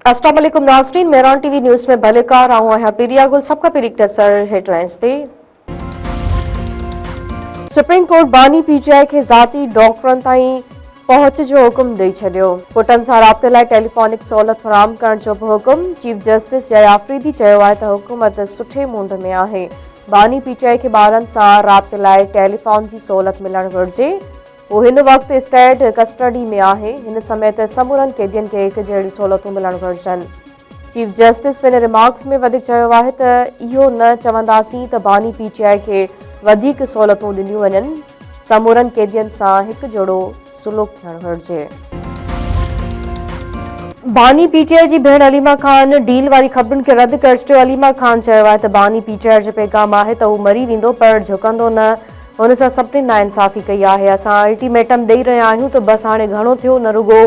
अस्सलाम वालेकुम नाज़रीन, मेहरान टीवी न्यूज़ में भलेकार आऊं आहियां प्रिया गुल। सबका पहिरीं नज़र हेडलाइंस ते। सुप्रीम कोर्ट बानी पीटीआई खे ज़ाती डॉक्टरनि ताईं पहुच जो हुकुम ॾेई छॾियो। पुटनि सां राब्ते लाइ टेलीफोनिक सहूलियत फराहम करण जो बि हुकुम। चीफ जस्टिस जय आफरीदी चयो आहे त हुकूमत सुठे मुंद में आहे। बानी पीटीआई खे ॿारनि सां राब्ते लाइ टेलीफोन जी सहूलियत मिलणु घुरिजे। वो हिन वक़्तु स्टेट कस्टडी में आहे। हिन समय ते समूरनि कैदियुनि खे हिकु जहिड़ी सहूलियतूं मिलणु घुरिजनि। चीफ जस्टिस पंहिंजे रिमार्क्स में वधीक चयो आहे त इहो न चवंदासीं त बानी पीटीआई खे वधीक सहूलियतूं ॾिनियूं वञनि। समूरनि कैदियुनि सां हिकु जहिड़ो सुलूक थियणु घुरिजे। बानी पीटीआई जी भेण अलीमा खान डील वारी ख़बरुनि खे रद्द करे छॾियो। अलीमा खान चयो आहे त बानी पीटीआई जो पैगाम आहे त हू मरी वेंदो पर झुकंदो न। हुन सां सभिनी नाइंसाफ़ी कई आहे। असां अल्टीमेटम ॾेई रहिया आहियूं त बसि हाणे घणो थियो, न रुगो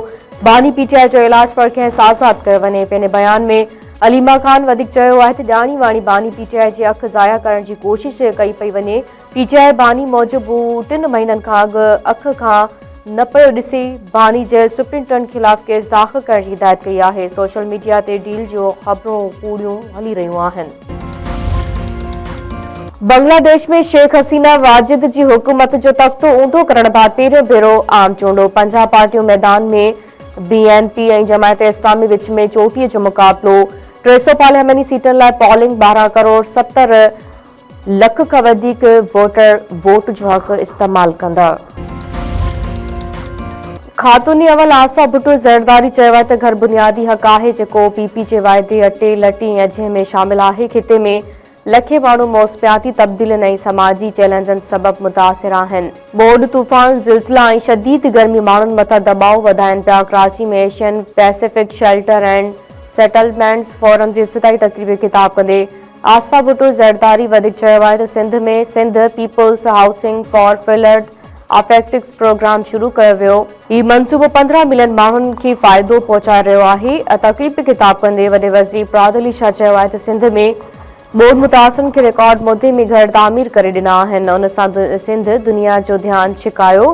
बानी पीटीआई जो इलाज पर कंहिं आज़ादु कयो वञे। पंहिंजे बयान में अलीमा खान वधीक चयो आहे त ॼाणी वाणी बानी पीटीआई जी अखि ज़ाया करण जी कोशिश कई पई वञे। पीटीआई बानी मूजिबि 3 महीननि खां अॻु अख खां न पियो ॾिसे। बानी जेल सुप्रिंटेंडेंट ख़िलाफ़ केस दाख़िल करण जी हिदायत कई आहे। सोशल मीडिया ते डील जो ख़बरूं कूड़ियूं हली रहियूं आहिनि। बांग्लादेश में शेख हसीना वाजिद जी हुकूमत जो तख़्तो ऊंधो करण बाद पहिरियों भेरो आम चूंडो। 50 पार्टियूं मैदान में। बीएनपी ऐं जमायत इस्लामी विच में चोटीअ जो मुक़ाबलो। 300 पार्लियामेंटी सीटुनि लाइ पॉलिंग। 12 करोड़ 70 लख खां वधीक वोटर वोट जो हक़ इस्तेमाल कंदा। ख़ातूनी अवल आसफा भुट्टो ज़रदारी चयो आहे त घर बुनियादी हक़ आहे जेको पीपी जे वाइदे अटे लटी ऐं अझे में शामिल आहे। खिते में लखे माण्हू मौसमियाती तब्दीलियुनि ऐं समाजी चैलेंजनि सबबि मुतासिर आहिनि। बोड तूफ़ान, ज़िलज़िला ऐं शदीद गर्मी माण्हुनि मथां दबाउ वधाइनि पिया। कराची में Asian Pacific shelter and settlements forum जी इफ़्तिताही तक़रीब ख़िताब कंदे आसफा भुट्टो ज़रदारी वधीक चयो आहे त सिंध में Sindh peoples housing for flood affectees programme शुरू कयो वियो। हीउ मंसूबो 15 मिलियन माण्हुनि खे फ़ाइदो पहुचाए रहियो आहे। तक़रीब ख़िताब कंदे वॾे वज़ीर प्रादली शाह चयो आहे त सिंध में बोड मुतासिरनि खे रिकॉर्ड मुदे में घर तामीर करे ॾिना आहिनि। उन सां सिंध दुनिया जो ध्यानु छिकायो।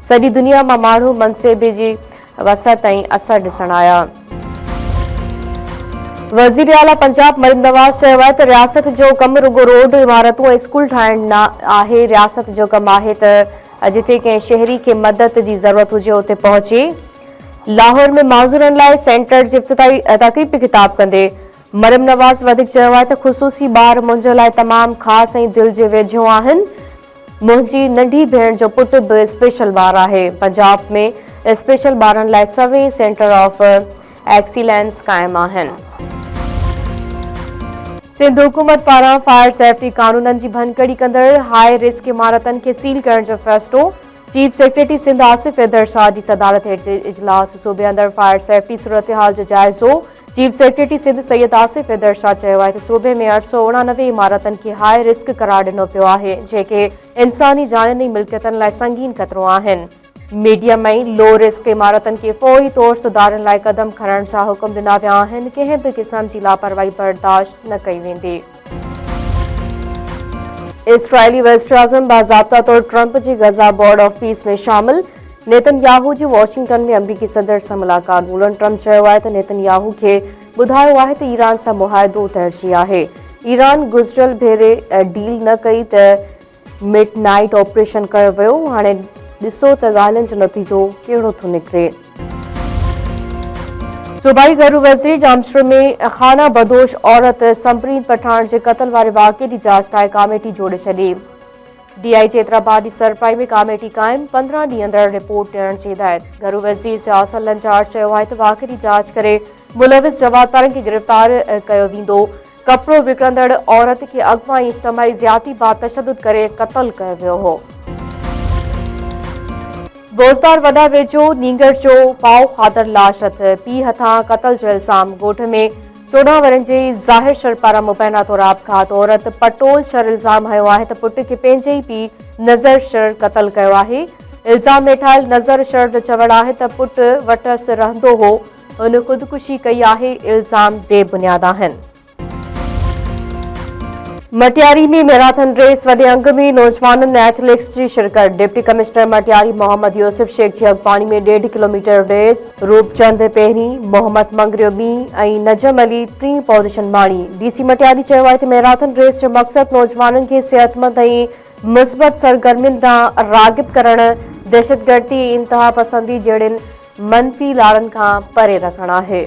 सॼी दुनिया मां माण्हू मनसूबे जी वसत ऐं असर ॾिसण आया। वज़ीर आला पंजाब मरीम नवाज़ चयो आहे त रियासत जो कमु रुगो रोड इमारतूं ऐं स्कूल ठाहिण न आहे। रियासत जो कमु आहे त जिथे कंहिं शहरी खे मदद जी ज़रूरत हुजे उते पहुचे। लाहौर में माज़ूरनि लाइ सेंटर जी इफ़्तिताही तक़रीब ख़िताब कंदे मरीम नवाज़ वधीक चयो आहे त ख़ुसूसी ॿार मुंहिंजे लाइ तमामु ख़ासि ऐं दिलि जे वेझो आहिनि। मुंहिंजी नंढी भेण जो पुटु बि स्पेशल ॿारु आहे। पंजाब में स्पेशल ॿारनि लाइ 7 सेंटर ऑफ एक्सीलेंस क़ाइमु आहिनि। सिंध हुकूमत पारां फायर सेफ्टी कानूननि जी भनकड़ी कंदड़ हाई रिस्क इमारतनि खे सील करण जो फ़ैसिलो। चीफ सेक्रेटरी सिंध आसिफ हैदर शाह जी सदारत हेठि इजलास। सूबे अंदरि फायर सेफ्टी सूरतहाल जो जाइज़ो। चीफ सेक्रेटरी सिंध सैयद आसिफ हैदर शाह चयो आहे त सूबे में 889 इमारतनि खे हाई रिस्क करार ॾिनो पियो आहे जेके इंसानी जाननि ऐं मिल्कियतनि लाइ संगीन ख़तरो आहिनि। मीडियम ऐं लो रिस्क इमारतनि खे फौरी तौर सुधारण लाइ क़दम खणण जा हुकुम ॾिना विया आहिनि। कंहिं बि क़िस्म जी लापरवाही बर्दाश्त न कई वेंदी। इस्राइली वज़ीर आज़म बाज़ाब्ता तौर ट्रंप जी गज़ा बोर्ड ऑफ पीस में शामिल। नेतनयाहू जी वॉशिंगटन में अमरीकी सदर सां मुलाक़ात। डोनाल्ड ट्रंप चयो आहे त नेतनयाहू खे ॿुधायो आहे त ईरान सां मुआहिदो तरजी आहे। ईरान गुज़िरियल भेरे डील न कई त मिडनाइट ऑपरेशन कयो वियो। हाणे ॾिसो त ॻाल्हियुनि जो नतीजो कहिड़ो थो निकिरे। सूबाई घरू वज़ीर जामशोर में खाना बदोश औरत समरीन पठान जे क़त्ल वारे वाक़े जी जांच लाइ कमेटी जोड़े छॾी। डीआईजी हैदराबाद जी सरफराई में कमेटी क़ाइमु। 15 ॾींहं अंदरि रिपोर्ट ॾियण जी हिदायत। घरू वज़ीर सियासल लंचार चयो आहे त वाक़े जी जांच करे मुलविस जवाबदारनि खे गिरफ़्तार कयो वेंदो। कपिड़ो विकिणंदड़ औरत खे अॻुवां ऐं इज्तिमाही ज़्यादती बाबति तशदुद करे क़त्ल कयो वियो हो। बोज़दार वॾा वेझो नींगर जो पाउ खादर लाश हथ। पीउ हथां क़त्ल जो इल्ज़ाम। ॻोठ में 14 वरनि जे ज़ाहिर शर पारां मुबैना तौर आपघात। औरत पटोल शर इल्ज़ाम हयो आहे त पुट खे पंहिंजे ई पीउ नज़र शर क़त्ल कयो आहे। इल्ज़ाम में ठाहियल नज़र शर जो चवणु आहे त पुटु वटसि रहंदो हो, हुन ख़ुदकुशी कई आहे। इल्ज़ाम बेबुनियाद आहिनि। मटियारी में मैराथन रेस वॾे अंग में नौजवाननि एथलेटिक्स की शिरकत। डिप्टी कमिश्नर मटियारी मोहम्मद यूसुफ शेख जी अॻवानी में 1.5 किलोमीटर रेस। रूपचंद पहिरीं, मोहम्मद मंगरियो ॿीं ऐं नजम अली टीं पोज़ीशन माणी। डीसी मटियारी चयो आहे त मैराथन रेस जो मक़सदु नौजवाननि खे सेहतमंद ऐं मुस्बत सरगर्मियुनि ॾांहुं राग़िब करणु, दहशतगर्दी, इंतहा पसंदी जहिड़नि मनफ़ी लाड़नि खां परे रखणु आहे।